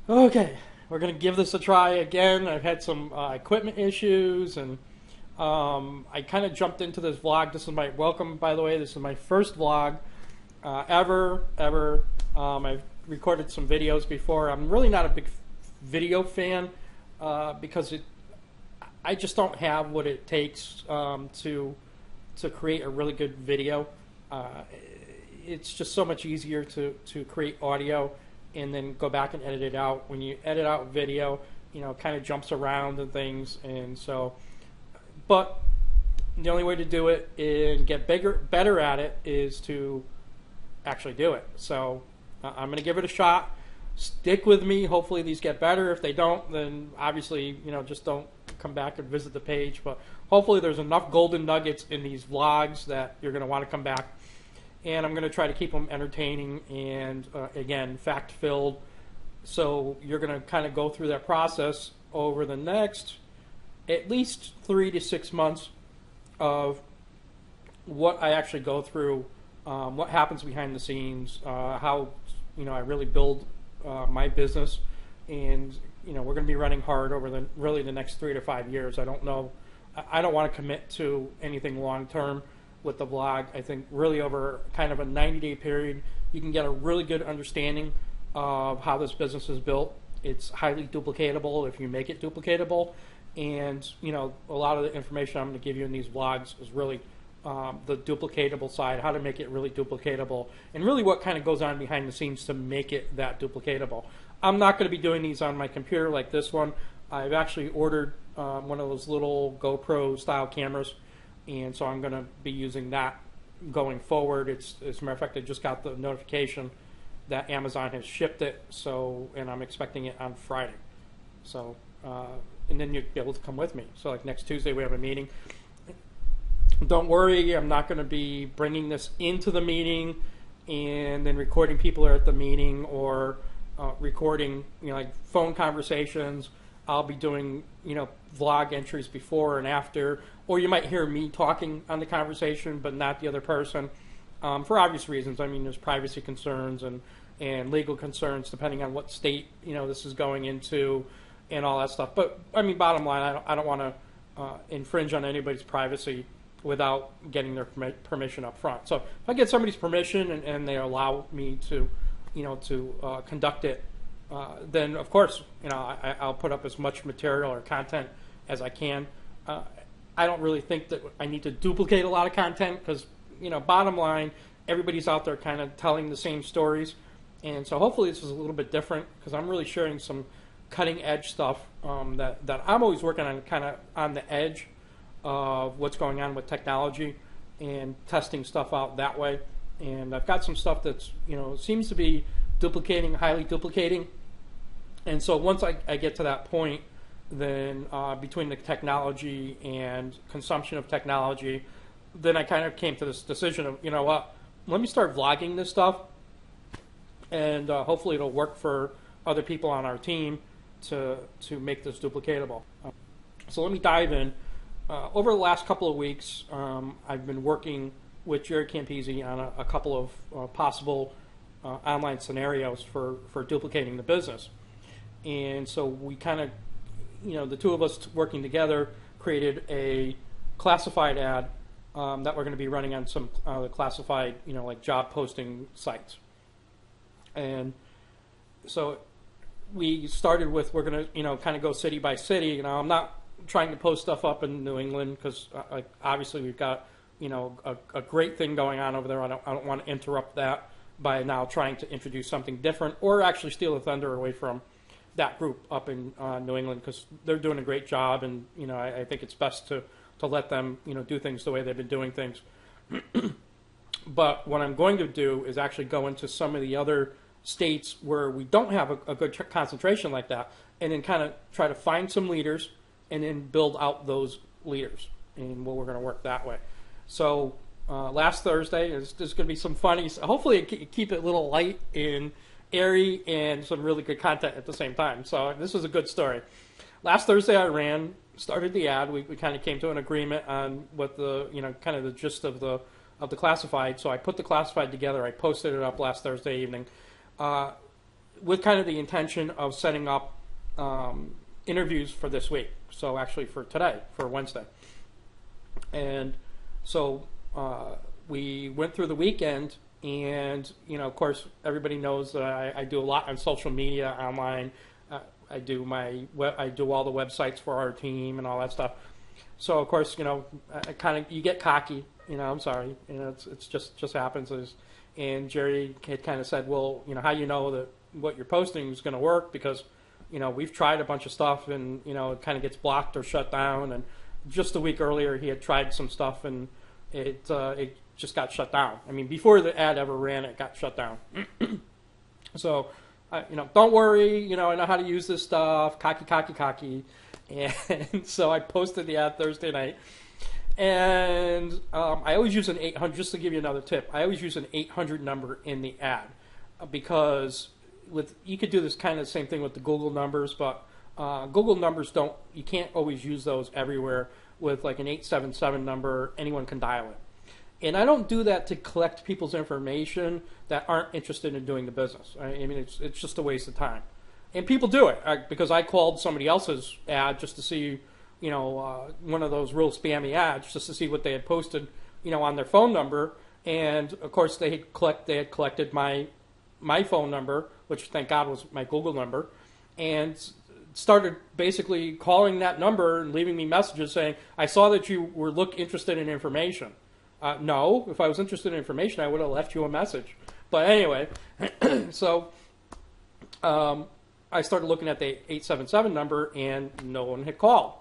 Okay, we're gonna give this a try again. I've had some equipment issues, and I kind of jumped into this vlog. This is my welcome, by the way. This is my first vlog ever. I've recorded some videos before. I'm really not a big video fan because I just don't have what it takes to create a really good video. Uh, it's just so much easier to create audio and then go back and edit it out. When you edit out video, it kind of jumps around and things. And so, but the only way to do it and get better at it is to actually do it. So I'm going to give it a shot. Stick with me. Hopefully these get better. If they don't, then obviously, just don't come back and visit the page. But hopefully there's enough golden nuggets in these vlogs that you're going to want to come back. And I'm going to try to keep them entertaining and, again, fact-filled. So you're going to kind of go through that process over the next at least 3 to 6 months of what I actually go through, what happens behind the scenes, how I really build my business, and we're going to be running hard over the next 3 to 5 years. I don't know. I don't want to commit to anything long term with the vlog. I think really over kind of a 90-day period, you can get a really good understanding of how this business is built. It's highly duplicatable if you make it duplicatable, and a lot of the information I'm going to give you in these vlogs is really the duplicatable side, how to make it really duplicatable, and really what kind of goes on behind the scenes to make it that duplicatable. I'm not going to be doing these on my computer like this one. I've actually ordered one of those little GoPro style cameras, and so I'm going to be using that going forward. As a matter of fact, I just got the notification that Amazon has shipped it, and I'm expecting it on Friday. So, and then you'll be able to come with me. So like next Tuesday we have a meeting. Don't worry, I'm not going to be bringing this into the meeting and then recording people are at the meeting, or recording like phone conversations. I'll be doing vlog entries before and after, or you might hear me talking on the conversation but not the other person, for obvious reasons. I mean, there's privacy concerns and legal concerns depending on what state this is going into and all that stuff. But I mean, bottom line, I don't want to infringe on anybody's privacy without getting their permission up front. So if I get somebody's permission and they allow me to conduct it, then of course I'll put up as much material or content as I can. I don't really think that I need to duplicate a lot of content because bottom line, everybody's out there kind of telling the same stories, and so hopefully this is a little bit different because I'm really sharing some cutting edge stuff that I'm always working on, kind of on the edge of what's going on with technology and testing stuff out that way. And I've got some stuff that's seems to be highly duplicating. And so once I get to that point, then between the technology and consumption of technology, then I kind of came to this decision of, let me start vlogging this stuff, and hopefully it'll work for other people on our team to make this duplicatable. So let me dive in. Over the last couple of weeks, I've been working with Jerry Campese on a couple of possible online scenarios for duplicating the business. And so we kind of, the two of us working together created a classified ad that we're going to be running on some classified, like job posting sites. And so we started with, we're going to, kind of go city by city. I'm not trying to post stuff up in New England because obviously we've got, a great thing going on over there. I don't want to interrupt that by now trying to introduce something different or actually steal the thunder away from that group up in New England, because they're doing a great job, and I think it's best to let them do things the way they've been doing things. But what I'm going to do is actually go into some of the other states where we don't have a good concentration like that, and then kind of try to find some leaders and then build out those leaders, and we're going to work that way. So last Thursday, there's going to be some funny, hopefully keep it a little light and airy and some really good content at the same time. So this is a good story. Last Thursday I started the ad. We kind of came to an agreement on what the, kind of the gist of the classified. So I put the classified together. I posted it up last Thursday evening. with kind of the intention of setting up interviews for this week. So actually for today, for Wednesday. And so we went through the weekend, and of course, everybody knows that I do a lot on social media, online. I do all the websites for our team and all that stuff. So of course, you get cocky. I'm sorry. It's just happens. And Jerry had kind of said, well, how you know that what you're posting is going to work, because we've tried a bunch of stuff, and it kind of gets blocked or shut down. And just a week earlier, he had tried some stuff, and it just got shut down. I mean, before the ad ever ran, it got shut down. So, don't worry. I know how to use this stuff. Cocky. And so I posted the ad Thursday night. And I always use an 800, just to give you another tip, I always use an 800 number in the ad, because you could do this kind of same thing with the Google numbers, but Google numbers you can't always use those everywhere. With like an 877 number, anyone can dial it. And I don't do that to collect people's information that aren't interested in doing the business. I mean, it's just a waste of time. And people do it, because I called somebody else's ad just to see, one of those real spammy ads, just to see what they had posted, on their phone number. And of course, they had collected my phone number, which thank God was my Google number, and started basically calling that number and leaving me messages saying, I saw that you were interested in information. No, if I was interested in information, I would have left you a message. But anyway, so I started looking at the 877 number, and no one had called.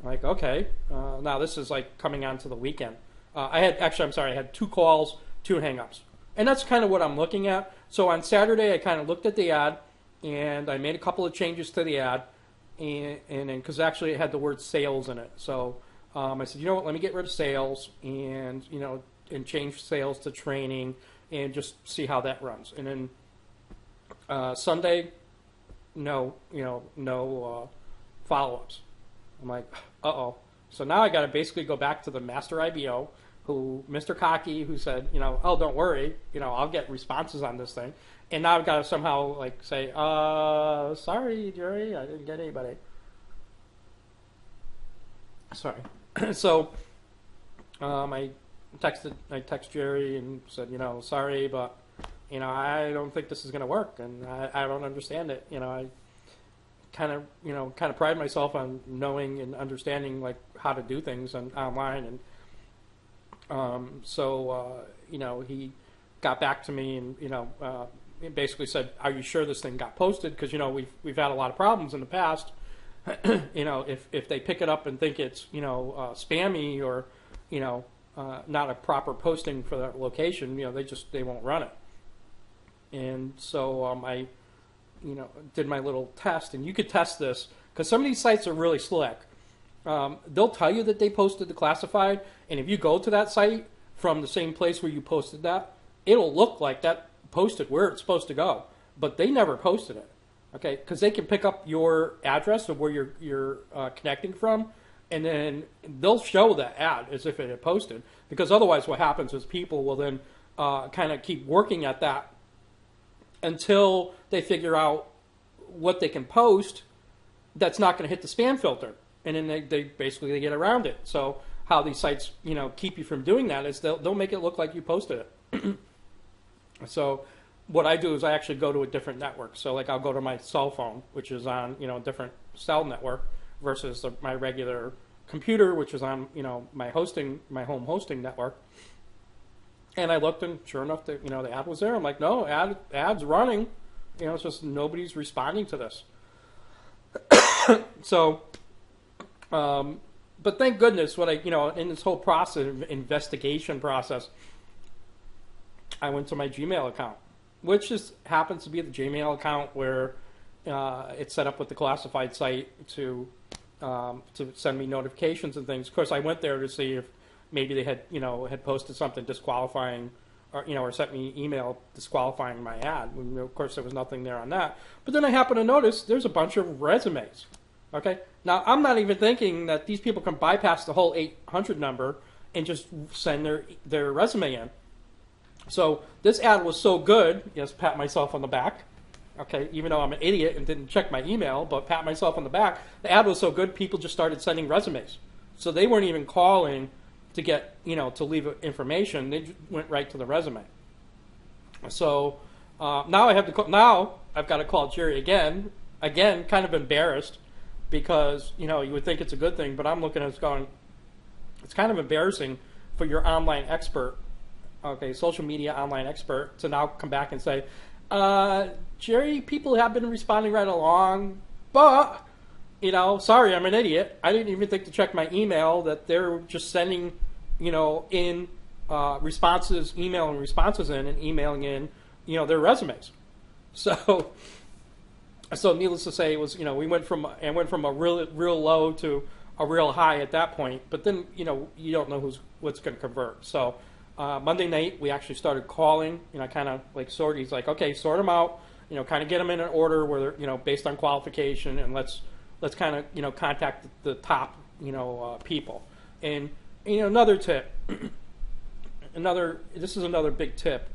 Like, okay, now this is like coming on to the weekend. I had 2 calls, 2 hang-ups. And that's kind of what I'm looking at. So on Saturday, I kind of looked at the ad, and I made a couple of changes to the ad, and because actually it had the word sales in it. So I said, you know what, let me get rid of sales, and change sales to training, and just see how that runs. And then Sunday, no follow-ups. I'm like, uh-oh. So now I got to basically go back to the master IBO, Mr. Cocky, who said, oh, don't worry, I'll get responses on this thing. And now I've got to somehow say, sorry, Jerry, I didn't get anybody. Sorry. So I text Jerry and said, sorry, but I don't think this is going to work, and I don't understand it. I kind of pride myself on knowing and understanding how to do things online, and so he got back to me and he basically said, "Are you sure this thing got posted? Because we've had a lot of problems in the past. If they pick it up and think it's spammy or not a proper posting for that location, they won't run it." And so I did my little test, and you could test this because some of these sites are really slick. They'll tell you that they posted the classified, and if you go to that site from the same place where you posted that, it'll look like that posted where it's supposed to go, but they never posted it. Okay, because they can pick up your address of where you're connecting from, and then they'll show that ad as if it had posted. Because otherwise, what happens is people will then kind of keep working at that until they figure out what they can post that's not going to hit the spam filter, and then they basically get around it. So how these sites keep you from doing that is they'll make it look like you posted it. So what I do is I actually go to a different network. So I'll go to my cell phone, which is on a different cell network, versus my regular computer, which is on my home hosting network. And I looked, and sure enough, the ad was there. I'm like, no, ad's running. It's just nobody's responding to this. So, but thank goodness, in this whole process, investigation process, I went to my Gmail account, which just happens to be the Gmail account where it's set up with the classified site to send me notifications and things. Of course, I went there to see if maybe they had posted something disqualifying, or sent me email disqualifying my ad. And of course, there was nothing there on that. But then I happened to notice there's a bunch of resumes. Okay, now I'm not even thinking that these people can bypass the whole 800 number and just send their resume in. So this ad was so good. Yes, pat myself on the back. Okay, even though I'm an idiot and didn't check my email, but pat myself on the back. The ad was so good, people just started sending resumes. So they weren't even calling to get, to leave information. They just went right to the resume. So now I've got to call Jerry again, kind of embarrassed because, you would think it's a good thing, but I'm looking at it going, it's kind of embarrassing for your online expert, okay, social media online expert, to now come back and say, Jerry, people have been responding right along, but, sorry, I'm an idiot. I didn't even think to check my email that they're just sending, in responses, emailing responses in and emailing in, their resumes. So needless to say, it was, we went from a real low to a real high at that point. But then, you don't know what's going to convert. So Monday night, we actually started calling, kind of like sort. He's like, okay, sort them out, kind of get them in an order where they're, based on qualification, and let's kind of, contact the top, people. And another tip, this is another big tip.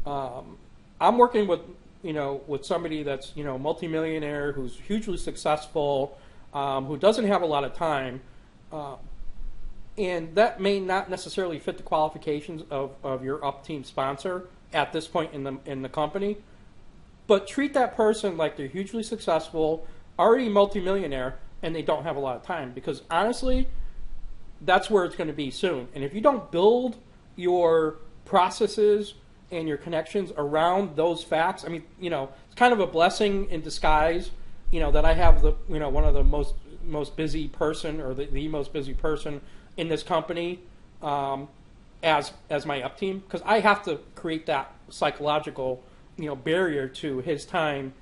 I'm working with somebody that's, multimillionaire, who's hugely successful, who doesn't have a lot of time, and that may not necessarily fit the qualifications of your up team sponsor at this point in the company. But treat that person like they're hugely successful, already multimillionaire, and they don't have a lot of time. Because honestly, that's where it's going to be soon. And if you don't build your processes and your connections around those facts, I mean, it's kind of a blessing in disguise, that I have one of the most busy person, or the most busy person in this company, as my up team, because I have to create that psychological, barrier to his time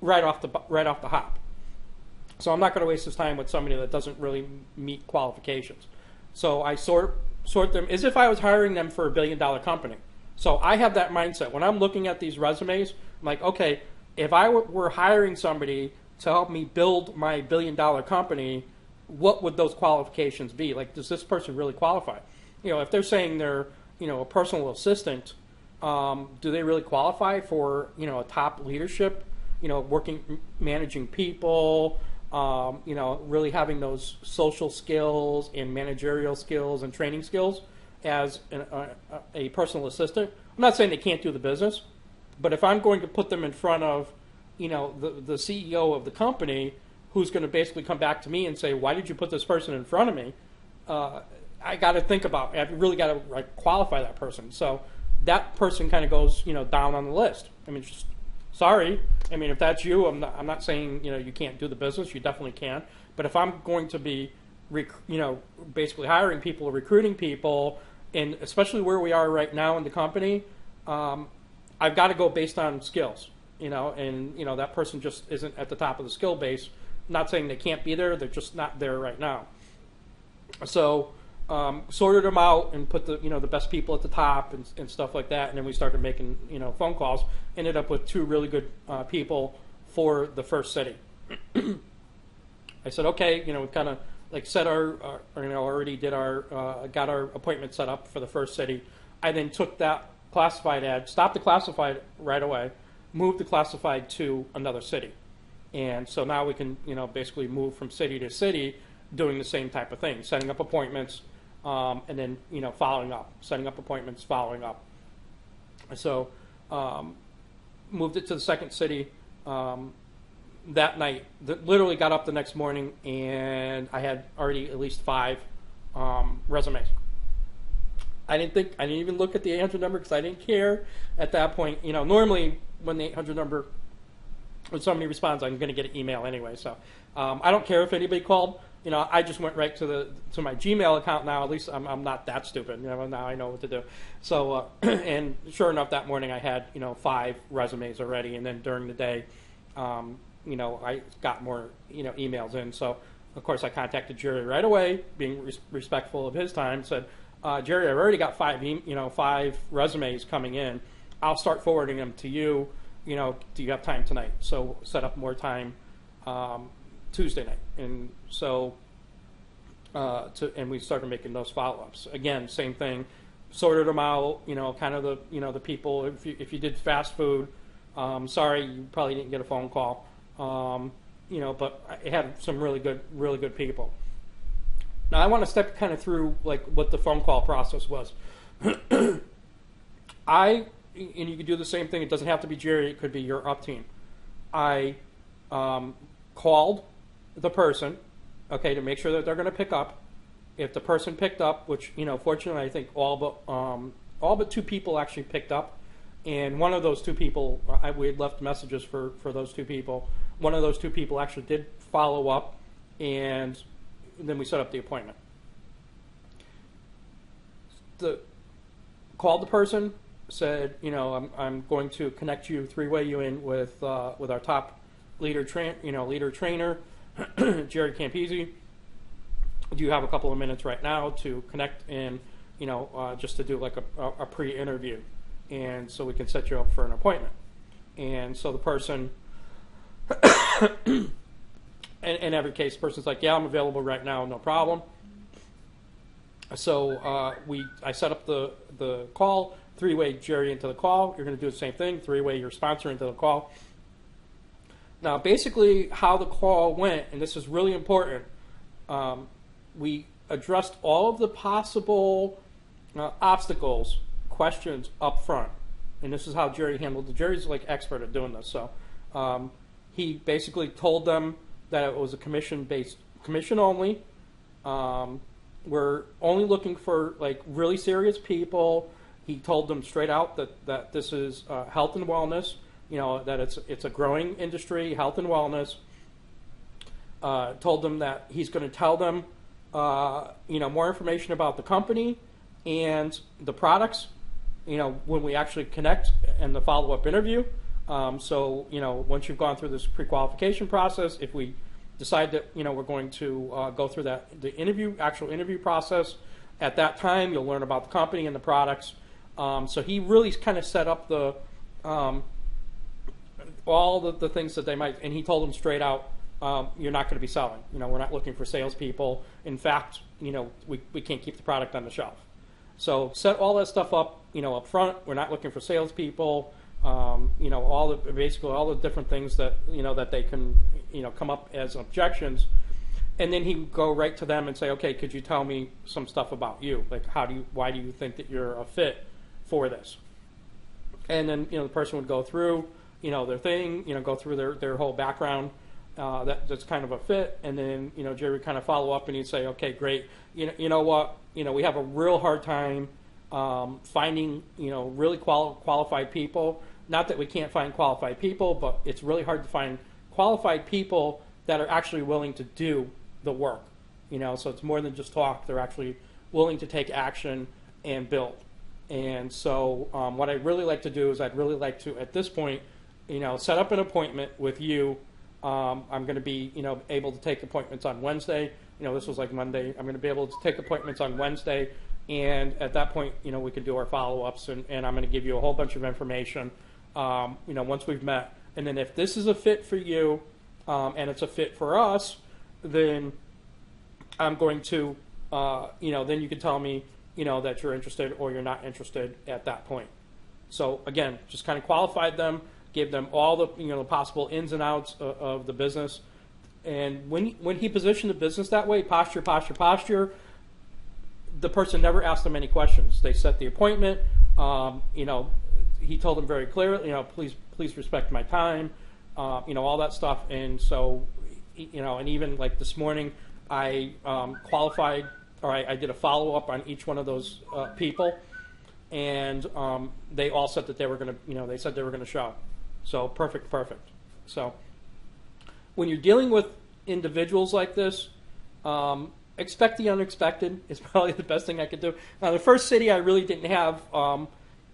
right off the hop. So I'm not going to waste his time with somebody that doesn't really meet qualifications. So I sort them as if I was hiring them for $1 billion company. So I have that mindset. When I'm looking at these resumes, I'm like, okay, if I were hiring somebody to help me build my $1 billion company, what would those qualifications be? Like, does this person really qualify? If they're saying they're, a personal assistant, do they really qualify for, a top leadership, managing people, really having those social skills and managerial skills and training skills as a personal assistant? I'm not saying they can't do the business, but if I'm going to put them in front of, the CEO of the company, who's going to basically come back to me and say, why did you put this person in front of me? I got to think about, I've really got to qualify that person. So that person kind of goes, down on the list. I mean, just sorry. I mean, if that's you, I'm not saying, you can't do the business. You definitely can. But if I'm going to be, basically hiring people or recruiting people, and especially where we are right now in the company, I've got to go based on skills, and, that person just isn't at the top of the skill base. Not saying they can't be there. They're just not there right now. So sorted them out and put the best people at the top and stuff like that. And then we started making, phone calls. Ended up with 2 really good people for the first city. I said, okay, we kind of set already did got our appointment set up for the first city. I then took that classified ad, stopped the classified right away, moved the classified to another city. And so now we can, basically move from city to city doing the same type of thing, setting up appointments, and then, following up, setting up appointments, following up. So moved it to the second city that night. Literally got up the next morning, and I had already at least 5 resumes. I didn't even look at the 800 number because I didn't care at that point. Normally when the 800 number, when somebody responds, I'm going to get an email anyway. So I don't care if anybody called. I just went right to my Gmail account now. At least I'm not that stupid. Now I know what to do. So and sure enough, that morning I had 5 resumes already, and then during the day, I got more emails in. So of course I contacted Jerry right away, being respectful of his time. Said, Jerry, I've already got 5 resumes coming in. I'll start forwarding them to you. Do you have time tonight? So set up more time Tuesday night, and so and we started making those follow-ups. Again, same thing, sorted them out. Kind of the the people. If you did fast food, Sorry, you probably didn't get a phone call. But I had some really good people. Now I want to step kind of through like what the phone call process was. And you could do the same thing. It doesn't have to be Jerry. It could be your up team. I called the person, okay, to make sure that they're going to pick up. If the person picked up, which fortunately I think all but two people actually picked up, and one of those two people we had left messages for those two people. One of those two people actually did follow up, and then we set up the appointment. Called the person, said, I'm going to connect you, three-way you in with our top leader trainer, Jerry Campese. Do you have a couple of minutes right now to connect and just to do like a pre-interview, and so we can set you up for an appointment? And so the person, in every case, the person's like, yeah, I'm available right now, no problem. So I set up the call, three-way Jerry into the call. You're going to do the same thing, three-way your sponsor into the call. Now, basically how the call went, and this is really important, we addressed all of the possible obstacles, questions up front. And this is how Jerry handled it. Jerry's like expert at doing this. So he basically told them that it was a commission only. We're only looking for like really serious people. He told them straight out that this is health and wellness. That it's a growing industry, health and wellness. Told them that he's going to tell them more information about the company and the products, when we actually connect and the follow-up interview. So once you've gone through this pre-qualification process, if we decide that we're going to go through the actual interview process, at that time you'll learn about the company and the products. So he really kind of set up the all the things that they might, and he told them straight out, you're not going to be selling. We're not looking for salespeople. In fact, we can't keep the product on the shelf. So set all that stuff up, up front. We're not looking for salespeople. Basically all the different things that that they can come up as objections, and then he would go right to them and say, okay, could you tell me some stuff about you? Like why do you think that you're a fit for this? And then the person would go through their thing, go through their whole background. That's kind of a fit, and then Jerry would kind of follow up and he'd say, okay, great, you know what, we have a real hard time finding really qualified people. Not that we can't find qualified people, but it's really hard to find qualified people that are actually willing to do the work. So it's more than just talk. They're actually willing to take action and build. And so what I'd really like to do is I'd really like to, at this point, set up an appointment with you. I'm going to be, able to take appointments on Wednesday. This was like Monday. I'm going to be able to take appointments on Wednesday. And at that point, we can do our follow-ups, and I'm going to give you a whole bunch of information, once we've met. And then if this is a fit for you, and it's a fit for us, then I'm going to, then you can tell me, that you're interested or you're not interested at that point. So again, just kind of qualified them, gave them all the, the possible ins and outs of the business. And when he positioned the business that way, posture, the person never asked them any questions. They set the appointment. He told them very clearly, please respect my time, all that stuff. And so, and even like this morning, I qualified, or I did a follow-up on each one of those people, and they all said that they were going to, they said they were going to show. So perfect. So when you're dealing with individuals like this, expect the unexpected is probably the best thing I could do. Now, the first city I really didn't have, I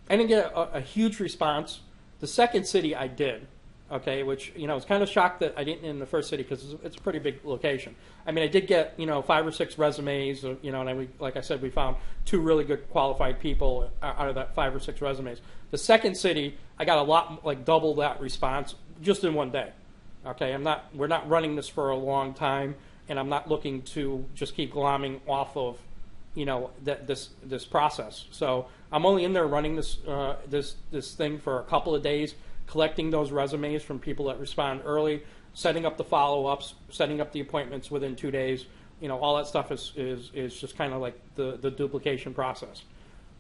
didn't get a huge response. The second city I did, okay, which, I was kind of shocked that I didn't in the first city because it's a pretty big location. I mean, I did get, 5 or 6 resumes, and like I said, we found 2 really good qualified people out of that 5 or 6 resumes. The second city, I got a lot, like double that response just in one day. Okay, we're not running this for a long time, and I'm not looking to just keep glomming off of, this process. So I'm only in there running this thing for a couple of days, collecting those resumes from people that respond early, setting up the follow-ups, setting up the appointments within 2 days. All that stuff is just kind of like the duplication process.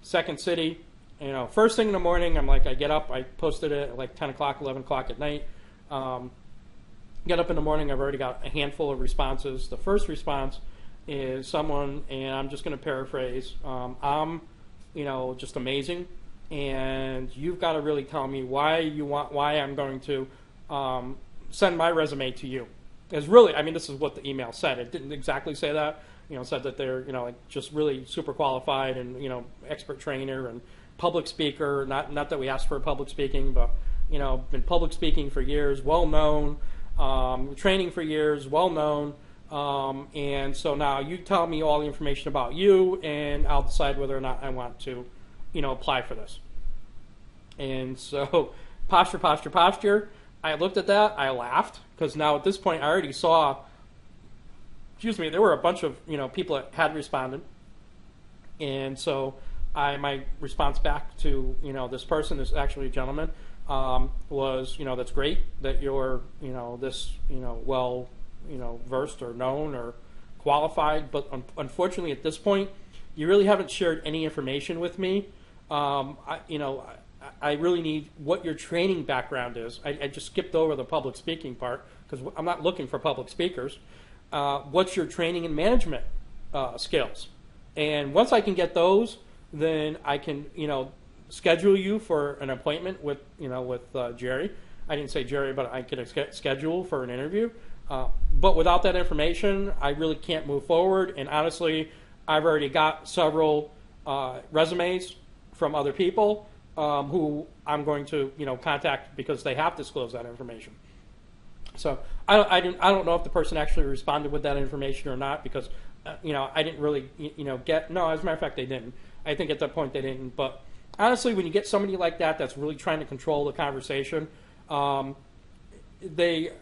Second City, first thing in the morning, I get up, I posted it at like 10 o'clock, 11 o'clock at night. Get up in the morning, I've already got a handful of responses. The first response is someone, and I'm just going to paraphrase, I'm, just amazing, and you've got to really tell me why I'm going to send my resume to you. It's really, this is what the email said. It didn't exactly say that. It said that they're, just really super qualified and, expert trainer and public speaker. Not that we asked for public speaking, but, been public speaking for years, well known, training for years, well known. And so now you tell me all the information about you, and I'll decide whether or not I want to, apply for this. And so posture. I looked at that, I laughed, because now at this point I already saw, there were a bunch of people that had responded. And so my response back to this person, this actually a gentleman, was that's great that you're this well versed or known or qualified, but unfortunately at this point you really haven't shared any information with me. I really need what your training background is. I just skipped over the public speaking part because I'm not looking for public speakers. What's your training and management skills? And once I can get those, then I can schedule you for an appointment with Jerry. I didn't say Jerry, but I could schedule for an interview. But without that information, I really can't move forward. And honestly, I've already got several resumes from other people who I'm going to contact because they have disclosed that information. So I don't know if the person actually responded with that information or not because I didn't really get. No, as a matter of fact, they didn't. I think at that point they didn't. But honestly, when you get somebody like that that's really trying to control the conversation, I could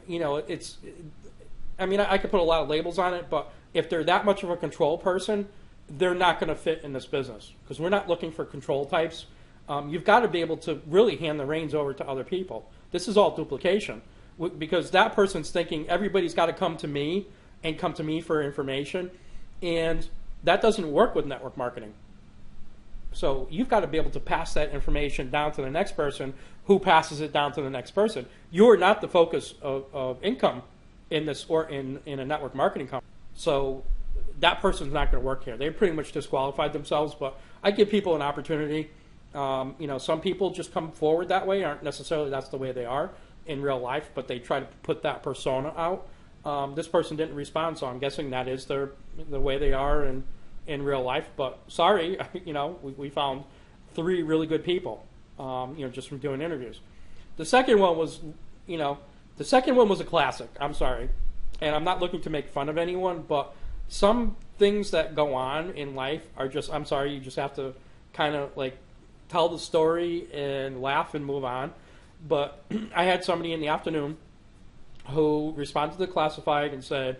put a lot of labels on it, but if they're that much of a control person, they're not going to fit in this business because we're not looking for control types. You've got to be able to really hand the reins over to other people. This is all duplication because that person's thinking everybody's got to come to me and come to me for information, and that doesn't work with network marketing. So you've got to be able to pass that information down to the next person who passes it down to the next person. You're not the focus of income in this or in a network marketing company. So that person's not going to work here. They pretty much disqualified themselves, but I give people an opportunity. Some people just come forward that way, aren't necessarily that's the way they are in real life, but they try to put that persona out. This person didn't respond, so I'm guessing that is the way they are in real life. But sorry, we found 3 really good people, just from doing interviews. The second one was, a classic. I'm sorry, and I'm not looking to make fun of anyone, but some things that go on in life are just, I'm sorry, you just have to kind of like tell the story and laugh and move on. But I had somebody in the afternoon who responded to the classified and said,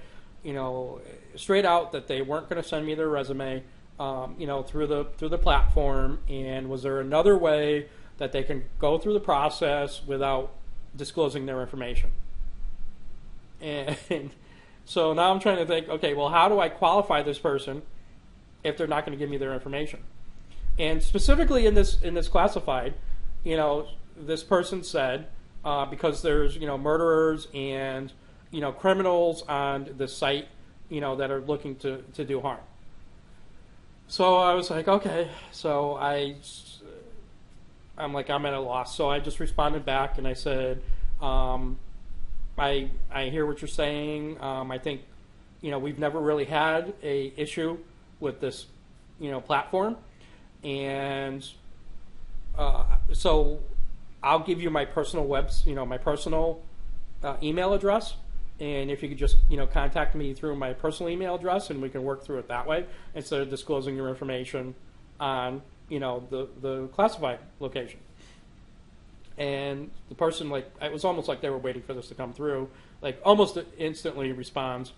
straight out that they weren't going to send me their resume, through the platform, and was there another way that they can go through the process without disclosing their information? And so now I'm trying to think, okay, well, how do I qualify this person if they're not going to give me their information? And specifically in this classified, this person said, because there's murderers and criminals on the site, that are looking to do harm. So I was like, okay. So I'm like, I'm at a loss. So I just responded back and I said, I hear what you're saying. I think we've never really had a issue with this platform. And so I'll give you my personal my personal email address, and if you could just contact me through my personal email address, and we can work through it that way instead of disclosing your information on the classified location. And the person, it was almost like they were waiting for this to come through, almost instantly responds,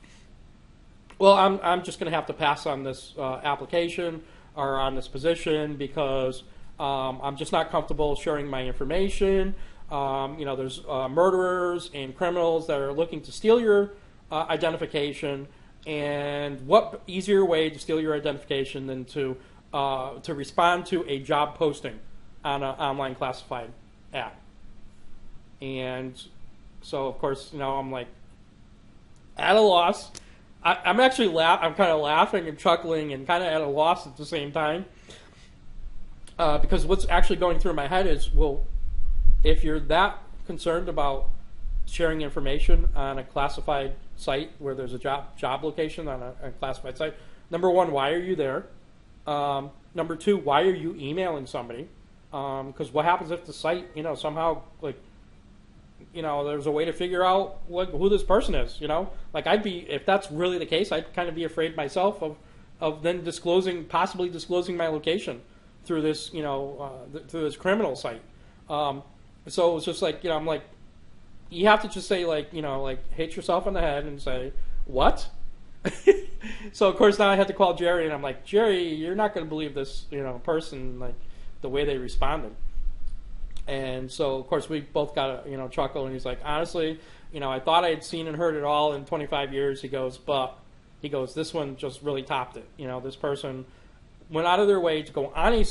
well, I'm just going to have to pass on this application or on this position because I'm just not comfortable sharing my information. There's murderers and criminals that are looking to steal your identification. And what easier way to steal your identification than to respond to a job posting on an online classified app? And so, of course, I'm like at a loss. I'm actually I'm kind of laughing and chuckling and kind of at a loss at the same time, because what's actually going through my head is, well, if you're that concerned about sharing information on a classified site where there's a job location on a classified site, number one, why are you there? Number two, why are you emailing somebody? Because what happens if the site, somehow there's a way to figure out who this person is? If that's really the case, I'd kind of be afraid myself of then possibly disclosing my location through this, through this criminal site. So it's just like, I'm like, you have to just say hit yourself on the head and say, what? So of course now I had to call Jerry, and I'm like, Jerry, you're not going to believe this, person, the way they responded. And so of course we both got a chuckle, and he's like, honestly, I thought I had seen and heard it all in 25 years. He goes, this one just really topped it. This person went out of their way to go on a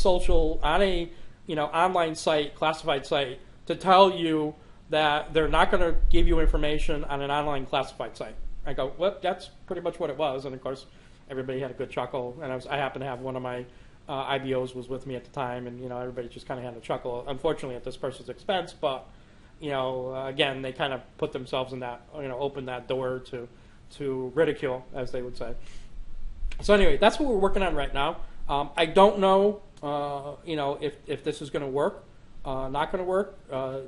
online site, classified site, to tell you that they're not going to give you information on an online classified site. I go, well, that's pretty much what it was. And of course, everybody had a good chuckle. And I happened to have one of my IBOs was with me at the time, and everybody just kind of had a chuckle. Unfortunately, at this person's expense, but again, they kind of put themselves in that, opened that door to ridicule, as they would say. So anyway, that's what we're working on right now. I don't know, if this is going to work. Not going to work.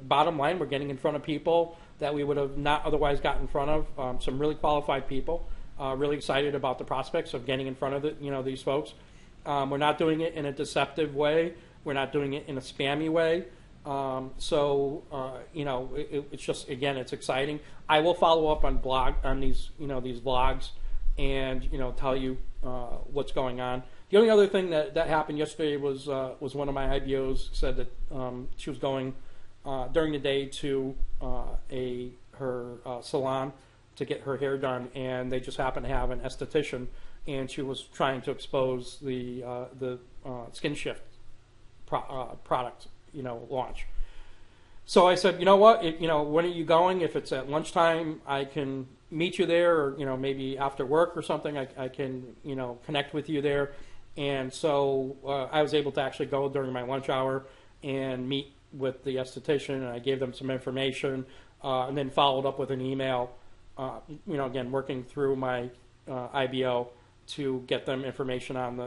Bottom line, we're getting in front of people that we would have not otherwise gotten in front of. Some really qualified people. Really excited about the prospects of getting in front of these folks. We're not doing it in a deceptive way. We're not doing it in a spammy way. It's just, again, it's exciting. I will follow up on these vlogs, and tell you what's going on. The only other thing that happened yesterday was one of my IBOs said that she was going during the day to her salon to get her hair done, and they just happened to have an esthetician, and she was trying to expose the Skin Shift product launch. So I said, you know what, when are you going? If it's at lunchtime, I can meet you there, or maybe after work or something, I can connect with you there. And so I was able to actually go during my lunch hour and meet with the esthetician, and I gave them some information, and then followed up with an email, again, working through my IBO to get them information on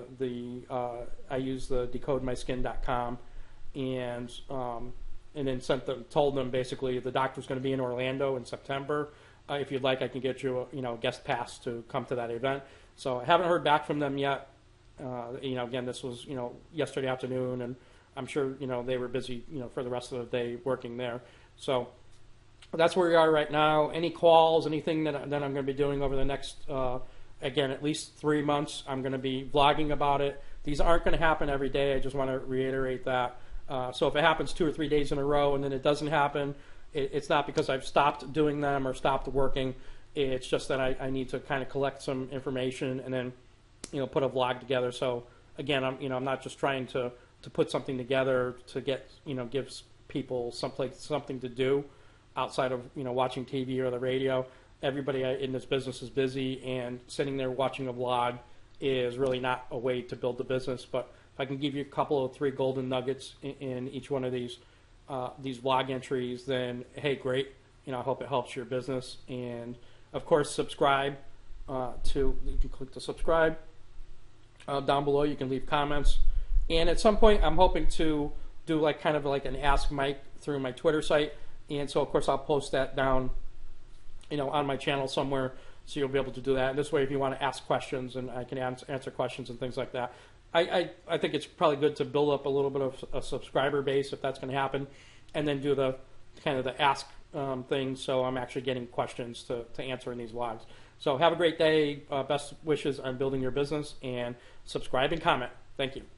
I use the decodemyskin.com, and then told them basically the doctor's going to be in Orlando in September. If you'd like, I can get you a guest pass to come to that event. So I haven't heard back from them yet. Again, this was, yesterday afternoon, and I'm sure, they were busy, for the rest of the day working there. So that's where we are right now. Any calls, anything that I'm going to be doing over the next, again, at least 3 months, I'm going to be vlogging about it. These aren't going to happen every day. I just want to reiterate that. So if it happens 2 or 3 days in a row and then it doesn't happen, it's not because I've stopped doing them or stopped working. It's just that I need to kind of collect some information and then put a vlog together. So again, I'm not just trying to put something together to get gives people something to do outside of watching TV or the radio. Everybody in this business is busy, and sitting there watching a vlog is really not a way to build the business. But if I can give you a couple of 3 golden nuggets in each one of these vlog entries, then hey, great. I hope it helps your business. And of course, subscribe you can click to subscribe. Down below, you can leave comments, and at some point, I'm hoping to do kind of an Ask Mike through my Twitter site, and so of course I'll post that down, on my channel somewhere, so you'll be able to do that. And this way, if you want to ask questions, and I can answer questions and things like that. I think it's probably good to build up a little bit of a subscriber base if that's going to happen, and then do the kind of the ask thing, so I'm actually getting questions to answer in these vlogs. So have a great day. Best wishes on building your business, and subscribe and comment. Thank you.